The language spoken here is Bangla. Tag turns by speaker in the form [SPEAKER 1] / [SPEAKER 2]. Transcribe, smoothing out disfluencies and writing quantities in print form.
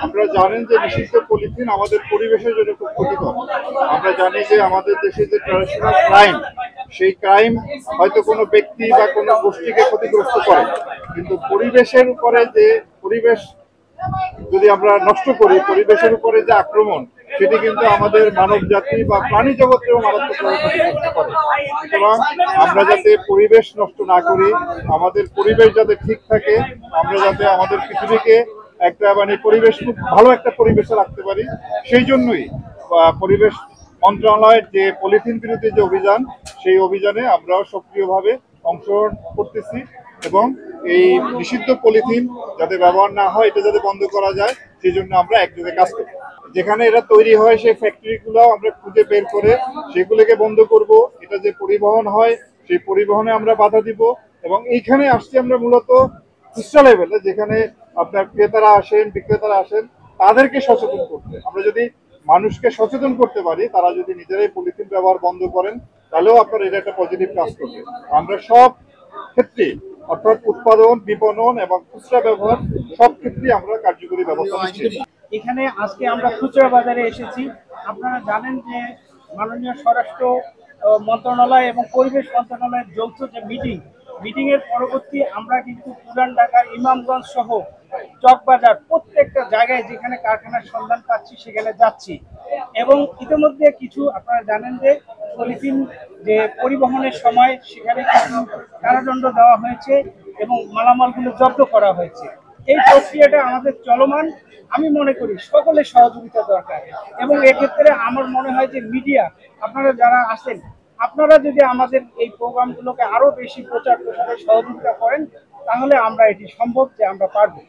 [SPEAKER 1] আপনারা জানেন যে নিষিদ্ধ পলিথিন আমাদের পরিবেশের জন্য খুব ক্ষতিকর। আমরা জানি যে আমাদের দেশে যে ট্রাডিশনাল ক্রাইম, সেই ক্রাইম হয়তো কোনো ব্যক্তি বা কোনো গোষ্ঠীকে ক্ষতিগ্রস্ত করে, কিন্তু পরিবেশের উপরে যে পরিবেশ যদি আমরা নষ্ট করি, পরিবেশের উপরে যে আক্রমণ, সেটি কিন্তু আমাদের মানব জাতি বা প্রাণী জগতেও মারাত্মকভাবে ক্ষতিগ্রস্ত করে। সুতরাং আমরা যাতে পরিবেশ নষ্ট না করি, আমাদের পরিবেশ যাতে ঠিক থাকে, আমরা যাতে আমাদের পৃথিবীকে একটা পরিবেশ খুব ভালো একটা পরিবেশে রাখতে পারি, সেই জন্যই পরিবেশ মন্ত্রণালয়ের যে পলিথিন বিরোধী যে অভিযান, সেই অভিযানে আমরাও সক্রিয়ভাবে অংশগ্রহণ করতেছি এবং এই নিষিদ্ধ পলিথিন যাতে ব্যবহার না হয়, এটা যাতে বন্ধ করা যায়, সেই জন্য আমরা একযোগে কাজ করি। যেখানে এটা তৈরি হয় সেই ফ্যাক্টরিগুলো আমরা খুঁজে বের করে সেগুলোকে বন্ধ করব। এটা যে পরিবহন হয়, সেই পরিবহনে আমরা বাধা দিব এবং এইখানে আসছি আমরা মূলত খুচরা লেভেলে, যেখানে আপনার ক্রেতারা আসেন, বিক্রেতারা আসেন, তাদেরকে সচেতন করতে। আমরা যদি মানুষকে সচেতন করতে পারি, তারা যদি নিজেরাই পলিথিন ব্যবহার বন্ধ করেন, তাহলেও আপনার এটা একটা পজিটিভ কাজ করবে। আমরা সব ক্ষেত্রে, অর্থাৎ উৎপাদন, বিপণন এবং খুচরা ব্যবহার, সব ক্ষেত্রে আমরা কার্যকরী ব্যবস্থা নিচ্ছি।
[SPEAKER 2] এখানে আজকে আমরা খুচরা বাজারে এসেছি। আপনারা জানেন যে মাননীয় স্বরাষ্ট্র মন্ত্রণালয় এবং পরিবেশ মন্ত্রণালয়ের যৌথ যে মিটিং এর পরবর্তী আমরা কিন্তু পুরান ঢাকার ইমামগঞ্জ সহ চকবাজার প্রত্যেকটা জায়গায় যেখানে কারখানার সন্ধান পাচ্ছি সেখানে যাচ্ছি এবং ইতিমধ্যে কিছু আপনারা জানেন যে পলিথিন যে পরিবহনের সময় সেখানে কিছু কারাদণ্ড দেওয়া হয়েছে এবং মালামালগুলো জব্দ করা হয়েছে। এই প্রক্রিয়াটা আমাদের চলমান। আমি মনে করি সকলের সহযোগিতা দরকার এবং এক্ষেত্রে আমার মনে হয় যে মিডিয়া, আপনারা যারা আছেন, আপনারা যদি আমাদের এই প্রোগ্রামগুলোকে আরো বেশি প্রচার প্রসারে সহযোগিতা করেন, তাহলে আমরা এটি সম্ভব যে আমরা পারবো।